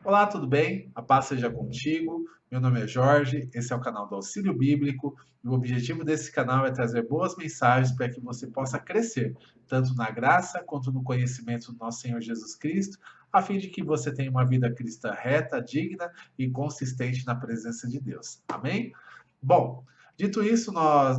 Olá, tudo bem? A paz seja contigo. Meu nome é Jorge, esse é o canal do Auxílio Bíblico e o objetivo desse canal é trazer boas mensagens para que você possa crescer, tanto na graça quanto no conhecimento do nosso Senhor Jesus Cristo, a fim de que você tenha uma vida cristã reta, digna e consistente na presença de Deus. Amém? Bom, dito isso,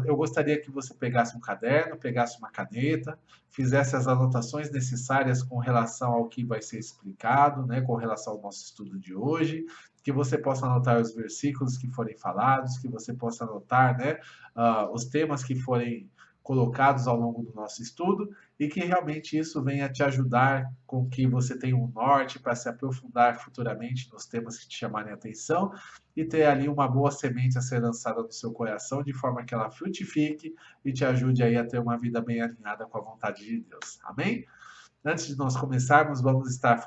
eu gostaria que você pegasse um caderno, pegasse uma caneta, fizesse as anotações necessárias com relação ao que vai ser explicado, né, com relação ao nosso estudo de hoje, que você possa anotar os versículos que forem falados, que você possa anotar, né, os temas que forem colocados ao longo do nosso estudo e que realmente isso venha te ajudar com que você tenha um norte para se aprofundar futuramente nos temas que te chamarem a atenção e ter ali uma boa semente a ser lançada no seu coração de forma que ela frutifique e te ajude aí a ter uma vida bem alinhada com a vontade de Deus. Amém? Antes de nós começarmos, vamos estar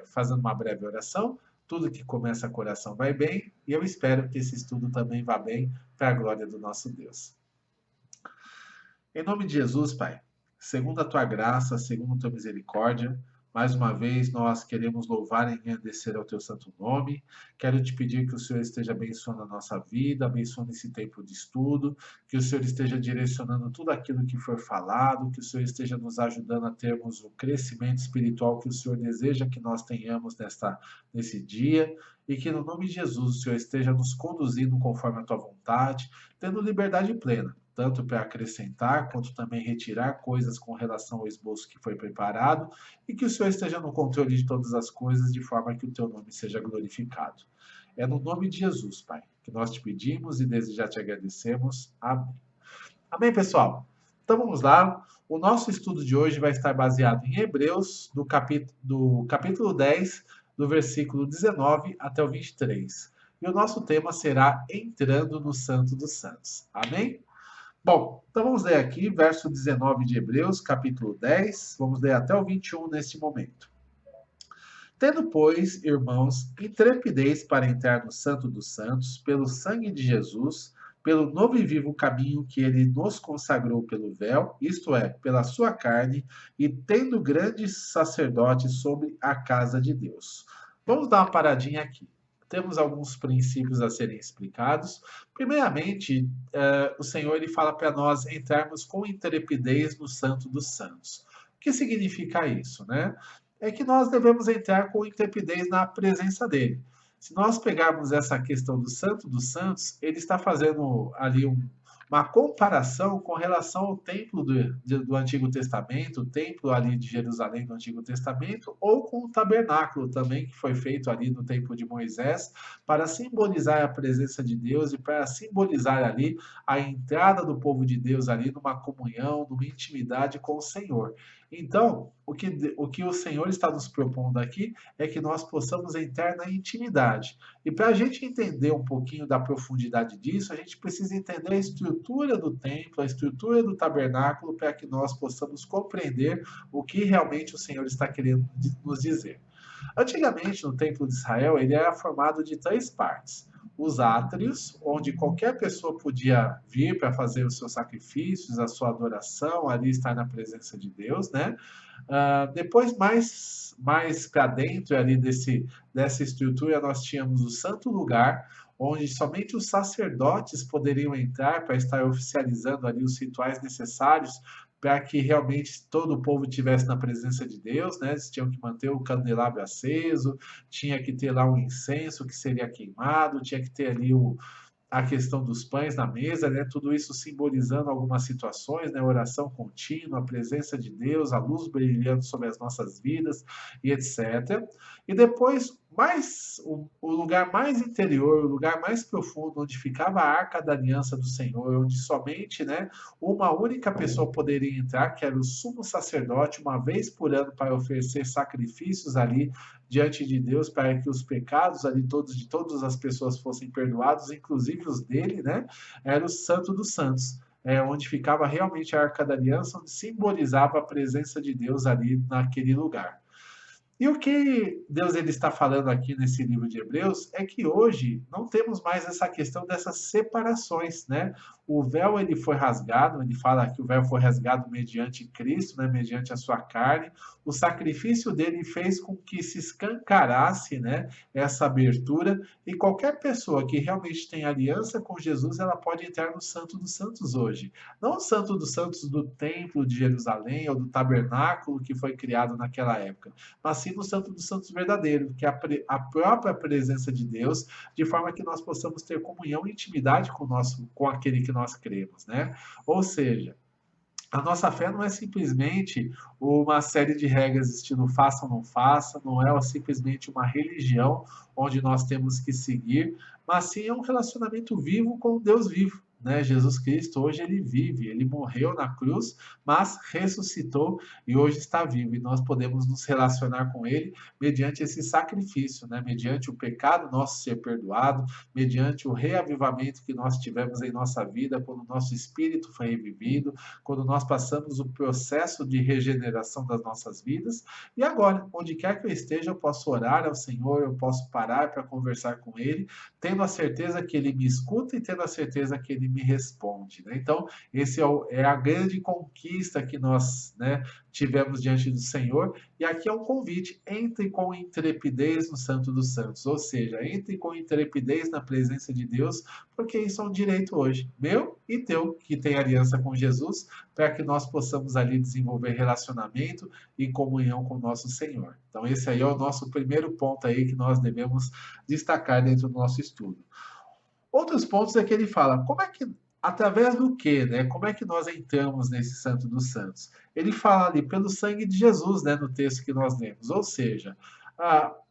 fazendo uma breve oração. Tudo que começa com oração vai bem, e eu espero que esse estudo também vá bem para a glória do nosso Deus. Em nome de Jesus, Pai, segundo a tua graça, segundo a tua misericórdia, mais uma vez nós queremos louvar e engrandecer ao teu santo nome. Quero te pedir que o Senhor esteja abençoando a nossa vida, abençoando esse tempo de estudo, que o Senhor esteja direcionando tudo aquilo que for falado, que o Senhor esteja nos ajudando a termos o crescimento espiritual que o Senhor deseja que nós tenhamos nesse dia, e que no nome de Jesus o Senhor esteja nos conduzindo conforme a tua vontade, tendo liberdade plena tanto para acrescentar quanto também retirar coisas com relação ao esboço que foi preparado, e que o Senhor esteja no controle de todas as coisas, de forma que o teu nome seja glorificado. É no nome de Jesus, Pai, que nós te pedimos e desde já te agradecemos. Amém. Amém, pessoal? Então vamos lá. O nosso estudo de hoje vai estar baseado em Hebreus, do capítulo 10, do versículo 19 até o 23. E o nosso tema será Entrando no Santo dos Santos. Amém? Bom, então vamos ler aqui, verso 19 de Hebreus, capítulo 10, vamos ler até o 21 neste momento. Tendo, pois, irmãos, intrepidez para entrar no Santo dos Santos, pelo sangue de Jesus, pelo novo e vivo caminho que ele nos consagrou pelo véu, isto é, pela sua carne, e tendo grandes sacerdotes sobre a casa de Deus. Vamos dar uma paradinha aqui. Temos alguns princípios a serem explicados. Primeiramente, o Senhor ele fala para nós entrarmos com intrepidez no Santo dos Santos. O que significa isso, né? É que nós devemos entrar com intrepidez na presença dele. Se nós pegarmos essa questão do Santo dos Santos, ele está fazendo ali uma comparação com relação ao templo do Antigo Testamento, o templo ali de Jerusalém do Antigo Testamento, ou com o tabernáculo também, que foi feito ali no tempo de Moisés, para simbolizar a presença de Deus e para simbolizar ali a entrada do povo de Deus ali numa comunhão, numa intimidade com o Senhor. Então, o que o Senhor está nos propondo aqui é que nós possamos entrar na intimidade. E para a gente entender um pouquinho da profundidade disso, a gente precisa entender a estrutura do templo, a estrutura do tabernáculo, para que nós possamos compreender o que realmente o Senhor está querendo nos dizer. Antigamente, no templo de Israel, ele era formado de três partes. Os átrios, onde qualquer pessoa podia vir para fazer os seus sacrifícios, a sua adoração, ali estar na presença de Deus, né? Depois, mais para dentro ali dessa estrutura, nós tínhamos o santo lugar, onde somente os sacerdotes poderiam entrar para estar oficializando ali os rituais necessários para que realmente todo o povo estivesse na presença de Deus, né? Eles tinham que manter o candelabro aceso, tinha que ter lá um incenso que seria queimado, tinha que ter ali a questão dos pães na mesa, né? Tudo isso simbolizando algumas situações, né? Oração contínua, a presença de Deus, a luz brilhando sobre as nossas vidas e etc. E depois, o lugar mais interior, o lugar mais profundo, onde ficava a Arca da Aliança do Senhor, onde somente, né, uma única pessoa poderia entrar, que era o sumo sacerdote, uma vez por ano, para oferecer sacrifícios ali diante de Deus para que os pecados ali todos de todas as pessoas fossem perdoados, inclusive os dele, né? Era o Santo dos Santos, onde ficava realmente a Arca da Aliança, onde simbolizava a presença de Deus ali naquele lugar. E o que Deus ele está falando aqui nesse livro de Hebreus é que hoje não temos mais essa questão dessas separações, né? o véu ele foi rasgado, ele fala que o véu foi rasgado mediante Cristo, né, mediante a sua carne. O sacrifício dele fez com que se escancarasse, né, essa abertura, e qualquer pessoa que realmente tem aliança com Jesus, ela pode entrar no Santo dos Santos hoje. Não o Santo dos Santos do Templo de Jerusalém ou do tabernáculo que foi criado naquela época, mas sim no Santo dos Santos verdadeiro, que é a própria presença de Deus, de forma que nós possamos ter comunhão e intimidade com aquele que nós cremos, né? Ou seja, a nossa fé não é simplesmente uma série de regras estilo faça ou não faça, não é simplesmente uma religião onde nós temos que seguir, mas sim é um relacionamento vivo com o Deus vivo. Né? Jesus Cristo hoje ele vive, ele morreu na cruz, mas ressuscitou e hoje está vivo. E nós podemos nos relacionar com ele mediante esse sacrifício, né? Mediante o pecado nosso ser perdoado, mediante o reavivamento que nós tivemos em nossa vida, quando o nosso espírito foi revivido, quando nós passamos o processo de regeneração das nossas vidas. E agora, onde quer que eu esteja, eu posso orar ao Senhor, eu posso parar para conversar com Ele, tendo a certeza que Ele me escuta e tendo a certeza que Ele me responde. Né? Então, esse é a grande conquista que nós, né, tivemos diante do Senhor. E aqui é um convite: entre com intrepidez no Santo dos Santos, ou seja, entre com intrepidez na presença de Deus, porque isso é um direito hoje, meu e teu, que tem aliança com Jesus, para que nós possamos ali desenvolver relacionamento e comunhão com o nosso Senhor. Então esse aí é o nosso primeiro ponto aí que nós devemos destacar dentro do nosso estudo. Outros pontos é que ele fala, como é que, através do quê, né? Como é que nós entramos nesse Santo dos Santos? Ele fala ali, pelo sangue de Jesus, né? No texto que nós lemos. Ou seja,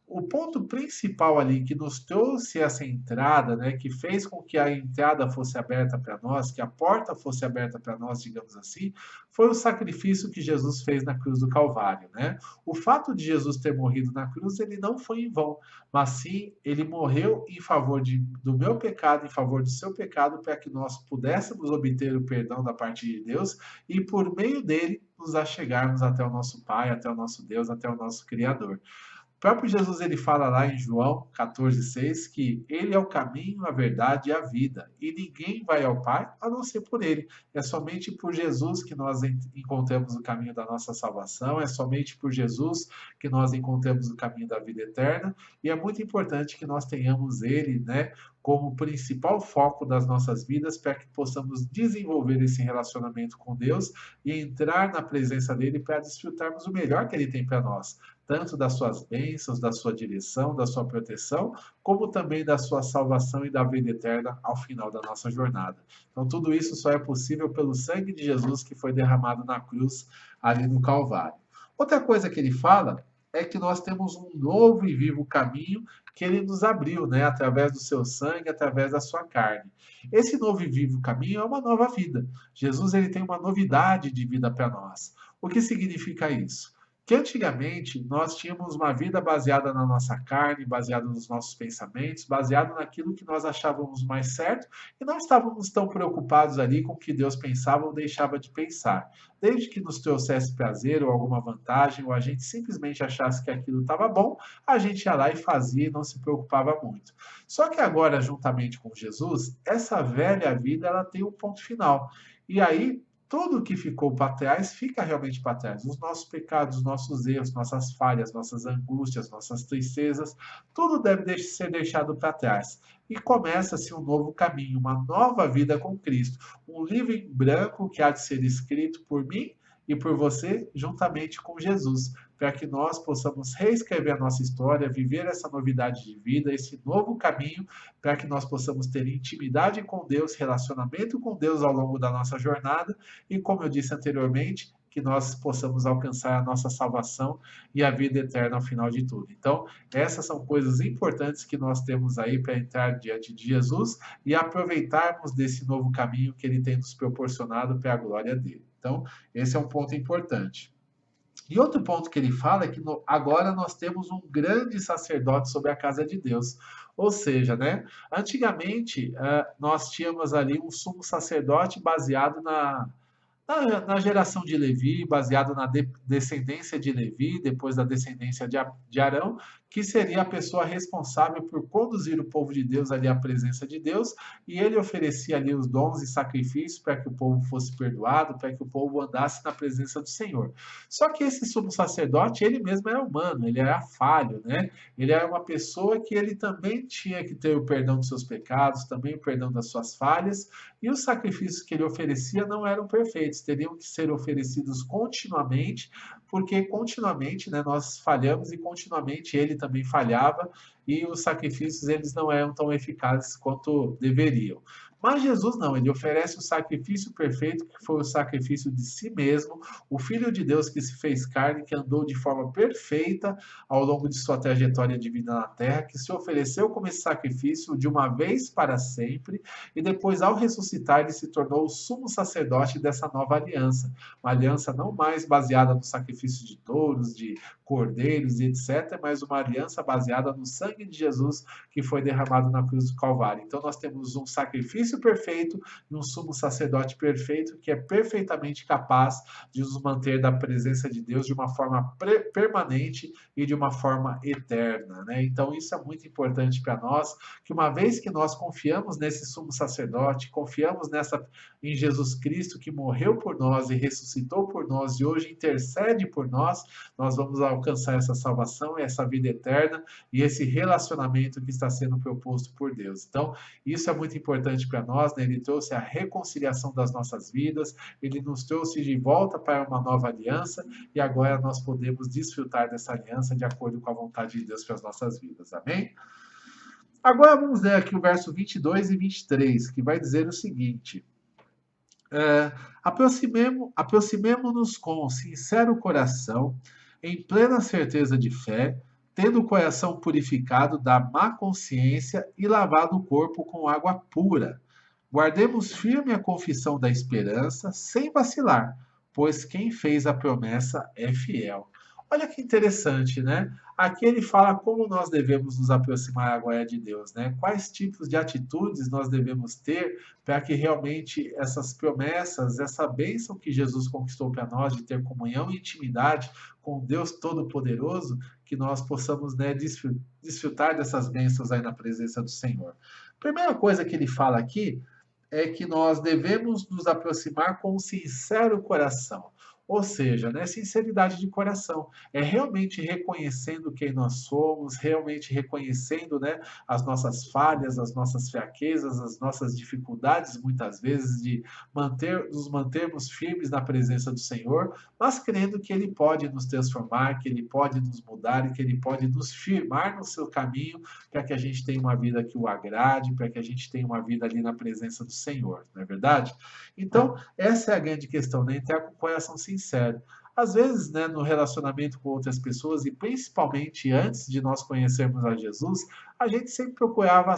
o ponto principal ali que nos trouxe essa entrada, né? Que fez com que a entrada fosse aberta para nós, que a porta fosse aberta para nós, digamos assim, foi o sacrifício que Jesus fez na cruz do Calvário, né? O fato de Jesus ter morrido na cruz, ele não foi em vão, mas sim ele morreu em favor do meu pecado, em favor do seu pecado, para que nós pudéssemos obter o perdão da parte de Deus e por meio dele nos achegarmos até o nosso Pai, até o nosso Deus, até o nosso Criador. O próprio Jesus ele fala lá em João 14,6 que ele é o caminho, a verdade e a vida, e ninguém vai ao Pai a não ser por ele. É somente por Jesus que nós encontramos o caminho da nossa salvação, é somente por Jesus que nós encontramos o caminho da vida eterna, e é muito importante que nós tenhamos ele, né, como principal foco das nossas vidas, para que possamos desenvolver esse relacionamento com Deus e entrar na presença dele para desfrutarmos o melhor que ele tem para nós, tanto das suas bênçãos, da sua direção, da sua proteção, como também da sua salvação e da vida eterna ao final da nossa jornada. Então, tudo isso só é possível pelo sangue de Jesus que foi derramado na cruz, ali no Calvário. Outra coisa que ele fala é que nós temos um novo e vivo caminho que ele nos abriu, né, através do seu sangue, através da sua carne. Esse novo e vivo caminho é uma nova vida. Jesus ele tem uma novidade de vida para nós. O que significa isso? Que antigamente nós tínhamos uma vida baseada na nossa carne, baseada nos nossos pensamentos, baseado naquilo que nós achávamos mais certo e não estávamos tão preocupados ali com o que Deus pensava ou deixava de pensar. Desde que nos trouxesse prazer ou alguma vantagem, ou a gente simplesmente achasse que aquilo estava bom, a gente ia lá e fazia e não se preocupava muito. Só que agora, juntamente com Jesus, essa velha vida ela tem um ponto final. E aí tudo que ficou para trás fica realmente para trás. Os nossos pecados, os nossos erros, nossas falhas, nossas angústias, nossas tristezas, tudo deve ser deixado para trás. E começa-se um novo caminho, uma nova vida com Cristo. Um livro em branco que há de ser escrito por mim e por você, juntamente com Jesus, para que nós possamos reescrever a nossa história, viver essa novidade de vida, esse novo caminho, para que nós possamos ter intimidade com Deus, relacionamento com Deus ao longo da nossa jornada e, como eu disse anteriormente, que nós possamos alcançar a nossa salvação e a vida eterna ao final de tudo. Então, essas são coisas importantes que nós temos aí para entrar diante de Jesus e aproveitarmos desse novo caminho que ele tem nos proporcionado para a glória dele. Então, esse é um ponto importante. E outro ponto que ele fala é que agora nós temos um grande sacerdote sobre a casa de Deus. Ou seja, né, antigamente nós tínhamos ali um sumo sacerdote baseado Na geração de Levi, baseado na descendência de Levi, depois da descendência de Arão, que seria a pessoa responsável por conduzir o povo de Deus ali à presença de Deus, e ele oferecia ali os dons e sacrifícios para que o povo fosse perdoado, para que o povo andasse na presença do Senhor. Só que esse sumo sacerdote, ele mesmo era humano, ele era falho, né? Ele era uma pessoa que ele também tinha que ter o perdão dos seus pecados, também o perdão das suas falhas, e os sacrifícios que ele oferecia não eram perfeitos, teriam que ser oferecidos continuamente, porque continuamente, né, nós falhamos e continuamente ele também falhava, e os sacrifícios eles não eram tão eficazes quanto deveriam. Mas Jesus não, ele oferece o sacrifício perfeito, que foi o sacrifício de si mesmo, o Filho de Deus que se fez carne, que andou de forma perfeita ao longo de sua trajetória de vida na terra, que se ofereceu como esse sacrifício de uma vez para sempre, e depois, ao ressuscitar, ele se tornou o sumo sacerdote dessa nova aliança. Uma aliança não mais baseada no sacrifício de touros, de cordeiros e etc., mas uma aliança baseada no sangue de Jesus que foi derramado na cruz do Calvário. Então, nós temos um sacrifício perfeito e um sumo sacerdote perfeito que é perfeitamente capaz de nos manter da presença de Deus de uma forma permanente e de uma forma eterna, né? Então, isso é muito importante para nós, que uma vez que nós confiamos nesse sumo sacerdote, confiamos em Jesus Cristo que morreu por nós e ressuscitou por nós e hoje intercede por nós, nós vamos alcançar essa salvação, essa vida eterna e esse relacionamento que está sendo proposto por Deus. Então, isso é muito importante para nós, né? Ele trouxe a reconciliação das nossas vidas, ele nos trouxe de volta para uma nova aliança e agora nós podemos desfrutar dessa aliança de acordo com a vontade de Deus para as nossas vidas. Amém? Agora vamos ler aqui o verso 22 e 23, que vai dizer o seguinte: aproximemo-nos com sincero coração, em plena certeza de fé, tendo o coração purificado da má consciência e lavado o corpo com água pura. Guardemos firme a confissão da esperança, sem vacilar, pois quem fez a promessa é fiel. Olha que interessante, né? Aqui ele fala como nós devemos nos aproximar agora de Deus, né? Quais tipos de atitudes nós devemos ter para que realmente essas promessas, essa bênção que Jesus conquistou para nós de ter comunhão e intimidade com Deus Todo-Poderoso, que nós possamos, né, desfrutar dessas bênçãos aí na presença do Senhor. Primeira coisa que ele fala aqui é que nós devemos nos aproximar com um sincero coração. Ou seja, né, sinceridade de coração. É realmente reconhecendo quem nós somos, realmente reconhecendo, né, as nossas falhas, as nossas fraquezas, as nossas dificuldades, muitas vezes, de nos mantermos firmes na presença do Senhor, mas crendo que Ele pode nos transformar, que Ele pode nos mudar e que Ele pode nos firmar no seu caminho para que a gente tenha uma vida que o agrade, para que a gente tenha uma vida ali na presença do Senhor, não é verdade? Então, essa é a grande questão, né? Entrar com o coração sincero. Às vezes, né, no relacionamento com outras pessoas, e principalmente antes de nós conhecermos a Jesus, a gente sempre procurava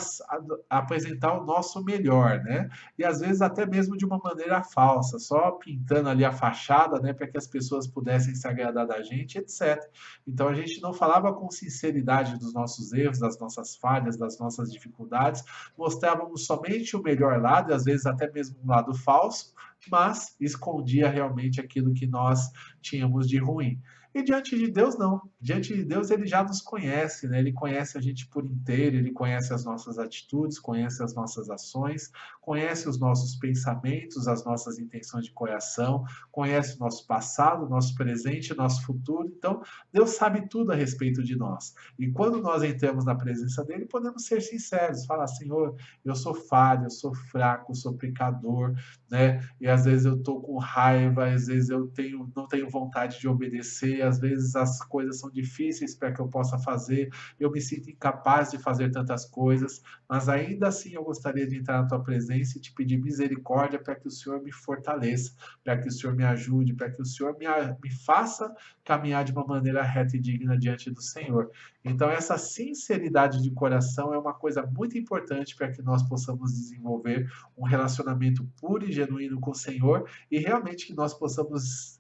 apresentar o nosso melhor, né? E às vezes até mesmo de uma maneira falsa, só pintando ali a fachada, né, para que as pessoas pudessem se agradar da gente, etc. Então a gente não falava com sinceridade dos nossos erros, das nossas falhas, das nossas dificuldades, mostrávamos somente o melhor lado, e às vezes até mesmo um lado falso, mas escondia realmente aquilo que nós tínhamos de ruim. E diante de Deus, não. Diante de Deus, ele já nos conhece, né? Ele conhece a gente por inteiro, ele conhece as nossas atitudes, conhece as nossas ações, conhece os nossos pensamentos, as nossas intenções de coração, conhece o nosso passado, o nosso presente, o nosso futuro. Então, Deus sabe tudo a respeito de nós. E quando nós entramos na presença dele, podemos ser sinceros, falar: Senhor, eu sou falho, eu sou fraco, eu sou pecador, né? E às vezes eu estou com raiva, às vezes não tenho vontade de obedecer, às vezes as coisas são difíceis para que eu possa fazer, eu me sinto incapaz de fazer tantas coisas, mas ainda assim eu gostaria de entrar na tua presença e te pedir misericórdia para que o Senhor me fortaleça, para que o Senhor me ajude, para que o Senhor me faça caminhar de uma maneira reta e digna diante do Senhor. Então, essa sinceridade de coração é uma coisa muito importante para que nós possamos desenvolver um relacionamento puro e genuíno com o Senhor e realmente que nós possamos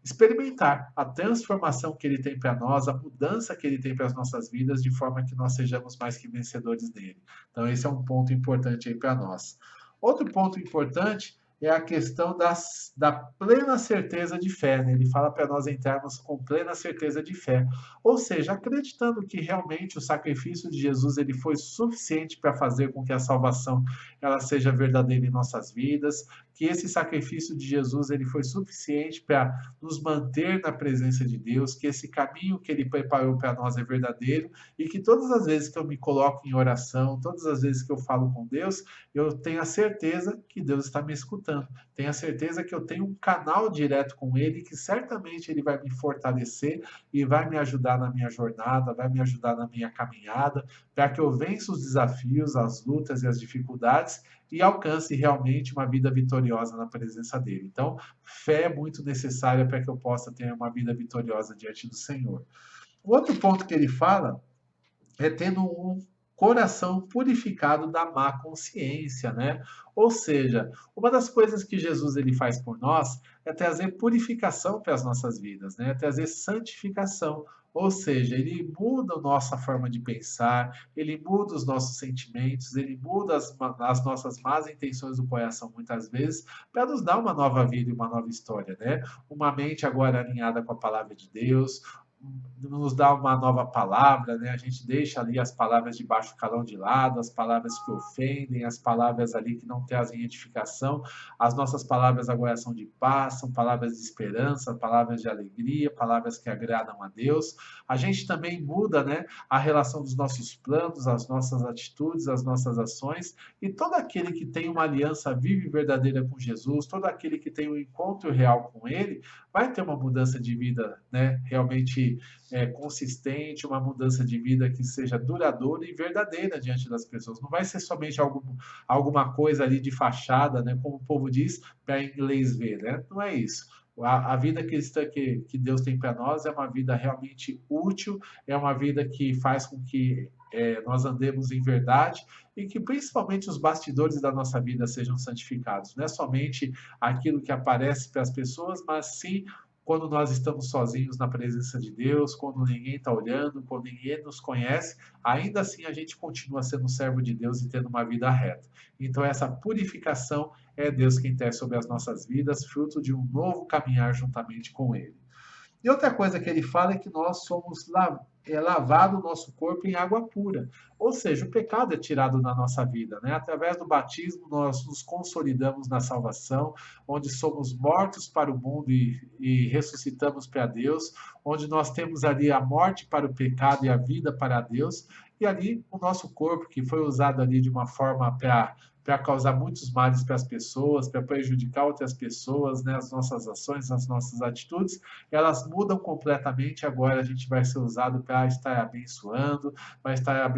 experimentar a transformação que Ele tem para nós, a mudança que Ele tem para as nossas vidas, de forma que nós sejamos mais que vencedores nele. Então, esse é um ponto importante aí para nós. Outro ponto importante é a questão da plena certeza de fé, né? Ele fala para nós entrarmos com plena certeza de fé. Ou seja, acreditando que realmente o sacrifício de Jesus ele foi suficiente para fazer com que a salvação ela seja verdadeira em nossas vidas, que esse sacrifício de Jesus ele foi suficiente para nos manter na presença de Deus, que esse caminho que ele preparou para nós é verdadeiro e que todas as vezes que eu me coloco em oração, todas as vezes que eu falo com Deus, eu tenho a certeza que Deus está me escutando. Tenho a certeza que eu tenho um canal direto com Ele, que certamente Ele vai me fortalecer e vai me ajudar na minha jornada, vai me ajudar na minha caminhada, para que eu vença os desafios, as lutas e as dificuldades e alcance realmente uma vida vitoriosa na presença dele. Então, fé é muito necessária para que eu possa ter uma vida vitoriosa diante do Senhor. O outro ponto que ele fala é tendo um coração purificado da má consciência, né? Ou seja, uma das coisas que Jesus ele faz por nós é trazer purificação para as nossas vidas, né? Trazer santificação. Ou seja, ele muda a nossa forma de pensar, ele muda os nossos sentimentos, ele muda as nossas más intenções do coração muitas vezes para nos dar uma nova vida e uma nova história, né? Uma mente agora alinhada com a palavra de Deus, nos dá uma nova palavra, né? A gente deixa ali as palavras de baixo calão de lado, as palavras que ofendem, as palavras ali que não trazem edificação. As nossas palavras agora são de paz, são palavras de esperança, palavras de alegria, palavras que agradam a Deus. A gente também muda, né, a relação dos nossos planos, as nossas atitudes, as nossas ações, e todo aquele que tem uma aliança viva e verdadeira com Jesus, todo aquele que tem um encontro real com Ele, vai ter uma mudança de vida, né, realmente consistente, uma mudança de vida que seja duradoura e verdadeira diante das pessoas. Não vai ser somente alguma coisa ali de fachada, né, como o povo diz, para inglês ver, né? Não é isso. A vida cristã que Deus tem para nós é uma vida realmente útil, é uma vida que faz com que nós andemos em verdade e que principalmente os bastidores da nossa vida sejam santificados. Não é somente aquilo que aparece para as pessoas, mas sim quando nós estamos sozinhos na presença de Deus, quando ninguém está olhando, quando ninguém nos conhece, ainda assim a gente continua sendo servo de Deus e tendo uma vida reta. Então, essa purificação é Deus quem tem sobre as nossas vidas, fruto de um novo caminhar juntamente com Ele. E outra coisa que ele fala é que nós somos lavado o nosso corpo em água pura. Ou seja, o pecado é tirado da nossa vida, né? Através do batismo, nós nos consolidamos na salvação, onde somos mortos para o mundo e ressuscitamos para Deus, onde nós temos ali a morte para o pecado e a vida para Deus, e ali o nosso corpo, que foi usado ali de uma forma para causar muitos males para as pessoas, para prejudicar outras pessoas, né? As nossas ações, as nossas atitudes, elas mudam completamente. Agora a gente vai ser usado para estar abençoando, vai estar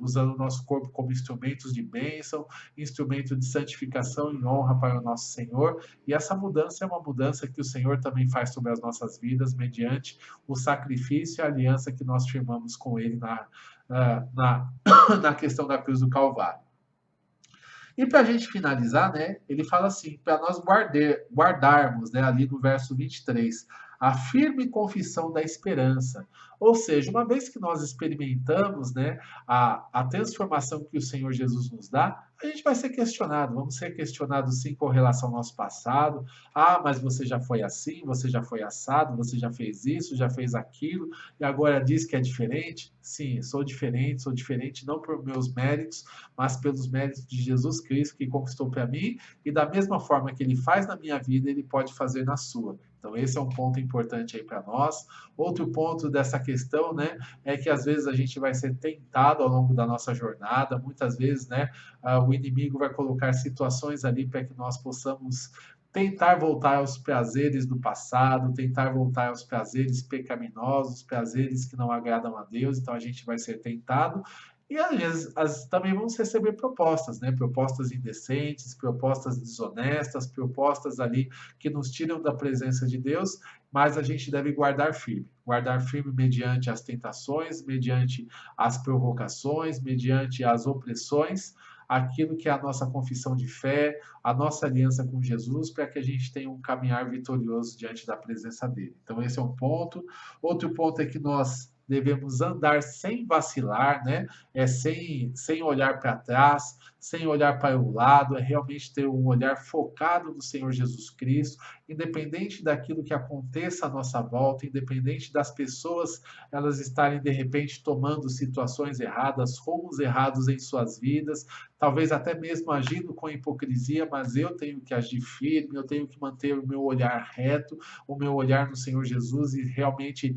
usando o nosso corpo como instrumentos de bênção, instrumento de santificação e honra para o nosso Senhor. E essa mudança é uma mudança que o Senhor também faz sobre as nossas vidas, mediante o sacrifício e a aliança que nós firmamos com Ele na questão da cruz do Calvário. E para a gente finalizar, né, ele fala assim, para nós guardarmos, né, ali no verso 23, a firme confissão da esperança. Ou seja, uma vez que nós experimentamos, né, a transformação que o Senhor Jesus nos dá, a gente vai ser questionado, vamos ser questionados sim com relação ao nosso passado. Ah, mas você já foi assim, você já foi assado, você já fez isso, já fez aquilo, e agora diz que é diferente? Sim, sou diferente não por meus méritos, mas pelos méritos de Jesus Cristo que conquistou para mim, e da mesma forma que ele faz na minha vida, ele pode fazer na sua. Então, esse é um ponto importante aí para nós. Outro ponto dessa questão, né, é que às vezes a gente vai ser tentado ao longo da nossa jornada, muitas vezes, né, o inimigo vai colocar situações ali para que nós possamos tentar voltar aos prazeres do passado, tentar voltar aos prazeres pecaminosos, prazeres que não agradam a Deus, então a gente vai ser tentado. E às vezes também vamos receber propostas, né? Propostas indecentes, propostas desonestas, propostas ali que nos tiram da presença de Deus, mas a gente deve guardar firme mediante as tentações, mediante as provocações, mediante as opressões, aquilo que é a nossa confissão de fé, a nossa aliança com Jesus, para que a gente tenha um caminhar vitorioso diante da presença dele. Então, esse é um ponto. Outro ponto é que nós devemos andar sem vacilar, né? Sem olhar para trás, sem olhar para o lado, é realmente ter um olhar focado no Senhor Jesus Cristo, independente daquilo que aconteça à nossa volta, independente das pessoas elas estarem de repente tomando situações erradas, rumos errados em suas vidas, talvez até mesmo agindo com hipocrisia, mas eu tenho que agir firme, eu tenho que manter o meu olhar reto, o meu olhar no Senhor Jesus e realmente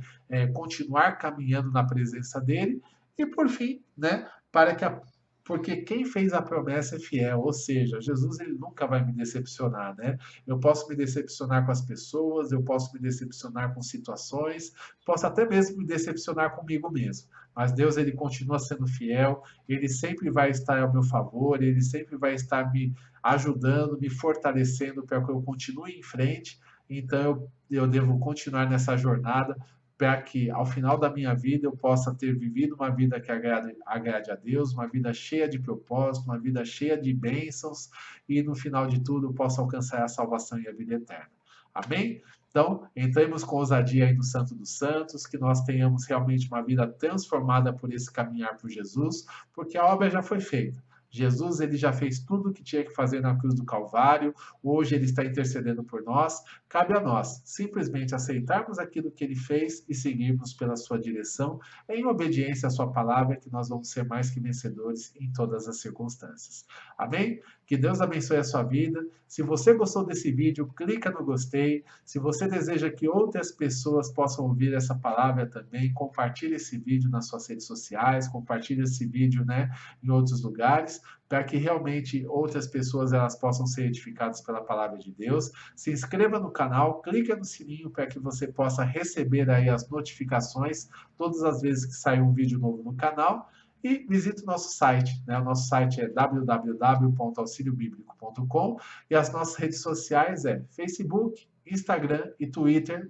continuar caminhando na presença dele. E por fim, né, para que a porque quem fez a promessa é fiel, ou seja, Jesus ele nunca vai me decepcionar, né? Eu posso me decepcionar com as pessoas, eu posso me decepcionar com situações, posso até mesmo me decepcionar comigo mesmo, mas Deus ele continua sendo fiel, ele sempre vai estar ao meu favor, ele sempre vai estar me ajudando, me fortalecendo para que eu continue em frente. Então eu devo continuar nessa jornada para que ao final da minha vida eu possa ter vivido uma vida que agrade a Deus, uma vida cheia de propósito, uma vida cheia de bênçãos e no final de tudo eu possa alcançar a salvação e a vida eterna. Amém? Então, entremos com ousadia aí no Santo dos Santos, que nós tenhamos realmente uma vida transformada por esse caminhar por Jesus, porque a obra já foi feita. Jesus ele já fez tudo o que tinha que fazer na cruz do Calvário, hoje ele está intercedendo por nós, cabe a nós simplesmente aceitarmos aquilo que ele fez e seguirmos pela sua direção, em obediência à sua palavra, que nós vamos ser mais que vencedores em todas as circunstâncias. Amém? Que Deus abençoe a sua vida. Se você gostou desse vídeo, clica no gostei. Se você deseja que outras pessoas possam ouvir essa palavra também, compartilhe esse vídeo nas suas redes sociais, compartilhe esse vídeo, né, em outros lugares, para que realmente outras pessoas elas possam ser edificadas pela palavra de Deus. Se inscreva no canal, clique no sininho para que você possa receber aí as notificações todas as vezes que sair um vídeo novo no canal. E visite o nosso site, né? O nosso site é www.auxiliobiblico.com e as nossas redes sociais é Facebook, Instagram e Twitter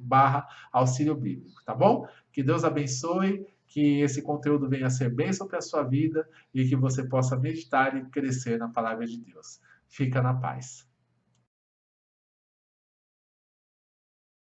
/Auxílio Bíblico, tá bom? Que Deus abençoe, que esse conteúdo venha a ser bênção para a sua vida e que você possa meditar e crescer na palavra de Deus. Fica na paz.